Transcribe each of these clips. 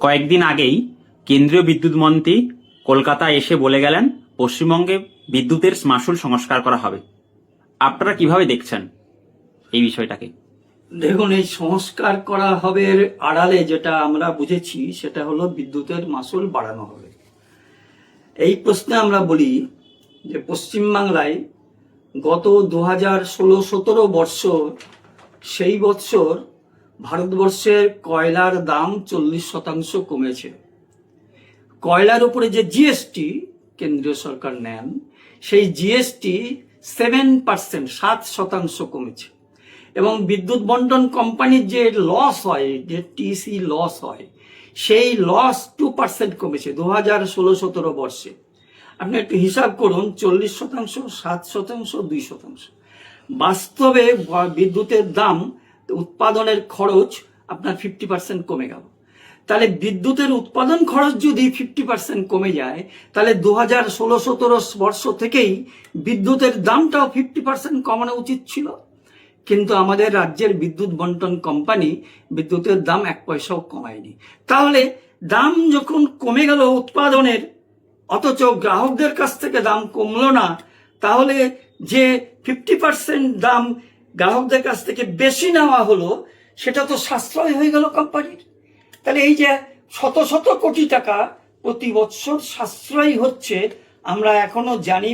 কয়েকদিন আগেই কেন্দ্রীয় বিদ্যুৎ মন্ত্রী কলকাতায় এসে বলে গেলেন পশ্চিমবঙ্গে বিদ্যুতের মাশুল সংস্কার করা হবে। আপনারা কিভাবে দেখছেন এই বিষয়টাকে? দেখুন, এই সংস্কার করা হবে এর আড়ালে যেটা আমরা বুঝেছি সেটা হলো বিদ্যুতের মাশুল বাড়ানো হবে। এই প্রশ্নে আমরা বলি যে পশ্চিমবাংলায় গত 2016-17 বৎসর, সেই বৎসর ভারতবর্ষের কয়লার দাম 40% কমেছে। কয়লার উপরে যে জিএসটি কেন্দ্রীয় সরকার নেন, সেই জিএসটি 7% কমেছে। এবং বিদ্যুৎ বন্টন কোম্পানির যে লস হয়, যে টিসি লস হয়, সেই লস 2% কমেছে 2016-17 বর্ষে। আপনি একটু হিসাব করুন, 40%, 7%, 2%। বাস্তবে বিদ্যুতের দাম, উৎপাদনের খরচ আপনার 50% কমে গেল। তাহলে বিদ্যুতের উৎপাদন খরচ যদি 50% কমে যায়, তাহলে 2016-17 বর্ষ থেকেই বিদ্যুতের দামটাও 50% কমানো উচিত ছিল। কিন্তু আমাদের রাজ্যের বিদ্যুৎ বন্টন কোম্পানি বিদ্যুতের দাম 1 পয়সাও কমায়নি। তাহলে দাম যখন কমে গেল উৎপাদনের, অথচ গ্রাহকদের কাছ থেকে দাম কমলো না, তাহলে যে 50% দাম গ্রাহকদের কাছ থেকে বেশি নেওয়া হলো, সেটা তো সাশ্রয় হয়ে গেল কোম্পানির। তাহলে এই যে শত শত কোটি টাকা প্রতি বছর সাশ্রয় হচ্ছে, আমরা এখনো জানি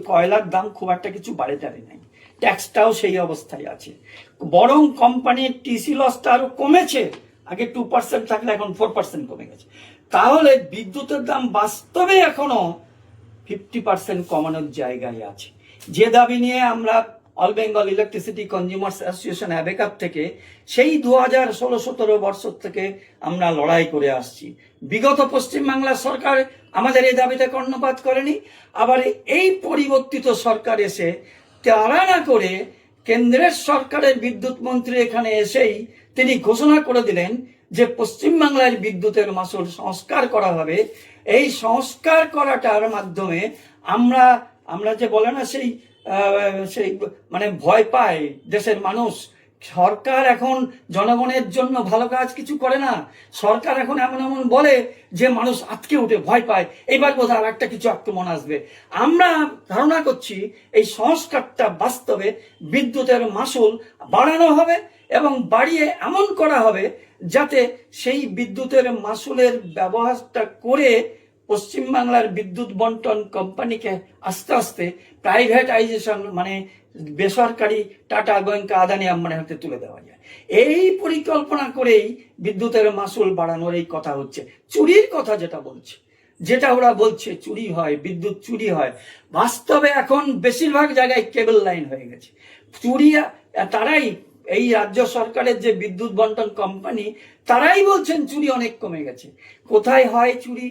কয়লার দাম খুব একটা কিছু বাড়ে টাড়ে নাই, ট্যাক্সটাও সেই অবস্থায় আছে। বরং কোম্পানির টিসি লসটা আরো কমেছে, আগে 2% থাকলে এখন 4% কমে গেছে। তাহলে বিদ্যুতের দাম বাস্তবে এখনো 50% কমানোর জায়গায় আছে। যে দাবি নিয়ে আমরা all Bengal electricity consumers association অ্যাবেকাপ থেকে সেই 2016-17 বর্ষ থেকে আমরা লড়াই করে আসছি। বিগত পশ্চিমবাংলার সরকার আমাদের এই দাবিতে কর্ণপাত করেনি। আবার এই পরিবর্তিত সরকার এসে তাড়া না করে কেন্দ্রের সরকারের বিদ্যুৎ মন্ত্রী এখানে এসেই তিনি ঘোষণা করে দিলেন যে পশ্চিমবাংলার বিদ্যুতের মাশুল সংস্কার করা হবে। এই সংস্কার করাটার মাধ্যমে আমরা যে বলে না সেই মানে ভয় পায় দেশের মানুষ, সরকার এখন জনগণের জন্য ভালো কাজ কিছু করে না। সরকার এখন এমন এমন বলে যে মানুষ আটকে উঠে ভয় পায়, এবার বোধহয় আর একটা কিছু আক্রমণ আসবে। আমরা ধারণা করছি এই সংস্কারটা বাস্তবে বিদ্যুতের মাশুল বাড়ানো হবে এবং বাড়িয়ে এমন করা হবে যাতে সেই বিদ্যুতের মাশুলের ব্যবহারটা করে পশ্চিমবাংলার বিদ্যুৎ বন্টন কোম্পানিকে আস্তে আস্তে প্রাইভেটাইজেশন, মানে বেসরকারি টাটা, গোয়েঙ্কা, আদানি, আম্বানির হাতে তুলে দেওয়া যায়। এই পরিকল্পনা করেই বিদ্যুতের মাশুল বাড়ানোর এই কথা হচ্ছে। চুরির কথা যেটা ওরা বলছে চুরি হয়, বিদ্যুৎ চুরি হয়, বাস্তবে এখন বেশিরভাগ জায়গায় কেবল লাইন হয়ে গেছে চুরি। তারাই, এই রাজ্য সরকারের যে বিদ্যুৎ বন্টন কোম্পানি, তারাই বলছেন চুরি অনেক কমে গেছে। কোথায় হয় চুরি?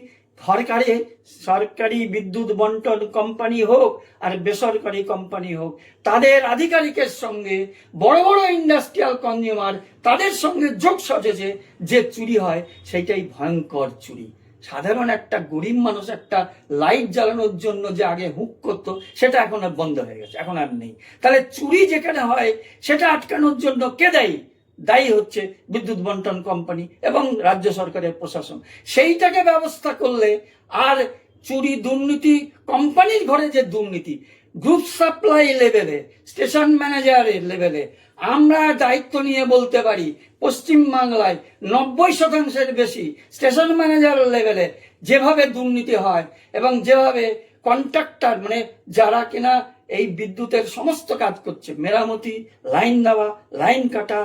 সরকারি বিদ্যুৎ বন্টন কোম্পানি হোক আর বেসরকারি কোম্পানি হোক, তাদের আধিকারিকের সঙ্গে বড় বড় ইন্ডাস্ট্রিয়াল কনজিউমার, তাদের সঙ্গে যোগ সাজেছে যে চুরি হয়, সেইটাই ভয়ঙ্কর চুরি। সাধারণ একটা গরিব মানুষ একটা লাইট জ্বালানোর জন্য যে আগে হুক করতো, সেটা এখন আর বন্ধ হয়ে গেছে, এখন আর নেই। তাহলে চুরি যেখানে হয় সেটা আটকানোর জন্য কে দায়ী হচ্ছে বিদ্যুৎ বন্টন কোম্পানি এবং রাজ্য সরকারের প্রশাসন। সেইটাকে ব্যবস্থা করলে আর চুরি, দুর্নীতি, কোম্পানির ঘরে যে দুর্নীতি, গ্রুপ সাপ্লাই লেভেলে, স্টেশন ম্যানেজারের লেভেলে আমরা দায়িত্ব নিয়ে বলতে পারি পশ্চিমবাংলায় 90%-এর বেশি স্টেশন ম্যানেজার লেভেলে যেভাবে দুর্নীতি হয় এবং যেভাবে কন্ট্রাক্টর, মানে যারা কিনা এই বিদ্যুতের সমস্ত কাজ করছে, মেরামতি, লাইন দেওয়া, লাইন কাটা,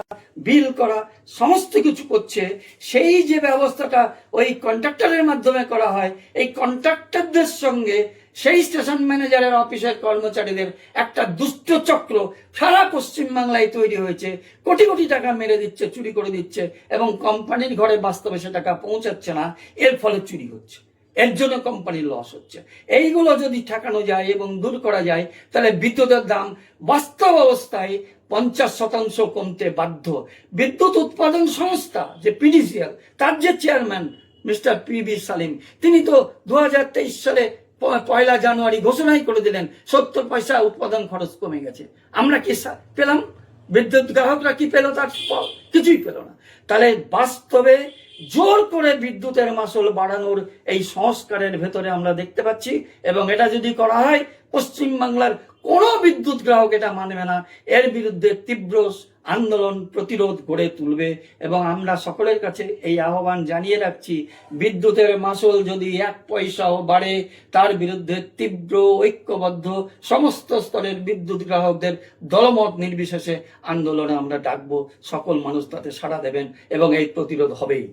বিল করা, সমস্ত কিছু করছে, সেই যে ব্যবস্থাটা ওই কন্ট্রাক্টরের মাধ্যমে করা হয়, এই কন্ট্রাক্টরদের সঙ্গে সেই স্টেশন ম্যানেজারের অফিসের কর্মচারীদের একটা দুষ্ট চক্র সারা পশ্চিমবাংলায় তৈরি হয়েছে। কোটি কোটি টাকা মেরে দিচ্ছে, চুরি করে দিচ্ছে এবং কোম্পানির ঘরে বাস্তবে সে টাকা পৌঁছাচ্ছে না, এর ফলে চুরি হচ্ছে, এর জন্য কোম্পানির লস হচ্ছে। এইগুলো যদি ঠেকানো যায় এবং দূর করা যায়, তাহলে বিদ্যুতের দাম বাস্তব অবস্থায় 50% কমতে বাধ্য। বিদ্যুৎ উৎপাদন সংস্থা যে পিডিসিএল, তার যে চেয়ারম্যান মিস্টার PV সালিম, তিনি তো 2023 সালে 1 জানুয়ারি ঘোষণাই করে দিলেন 70 পয়সা উৎপাদন খরচ কমে গেছে। আমরা কি পেলাম? বিদ্যুৎ গ্রাহকরা কি পেল? তার কিছুই পেল না। তাহলে বাস্তবে জোর করে বিদ্যুতের মাসুল বাড়ানোর এই সংস্কারের ভেতরে আমরা দেখতে পাচ্ছি। এবং এটা যদি করা হয়, পশ্চিমবাংলার কোনো বিদ্যুৎ গ্রাহক এটা মানবে না, এর বিরুদ্ধে তীব্র আন্দোলন প্রতিরোধ গড়ে তুলবে। এবং আমরা সকলের কাছে এই আহ্বান জানিয়ে রাখছি, বিদ্যুতের মাসুল যদি 1 পয়সাও বাড়ে, তার বিরুদ্ধে তীব্র ঐক্যবদ্ধ সমস্ত স্তরের বিদ্যুৎ গ্রাহকদের দলমত নির্বিশেষে আন্দোলনে আমরা ডাকবো। সকল মানুষ তাতে সাড়া দেবেন এবং এই প্রতিরোধ হবেই।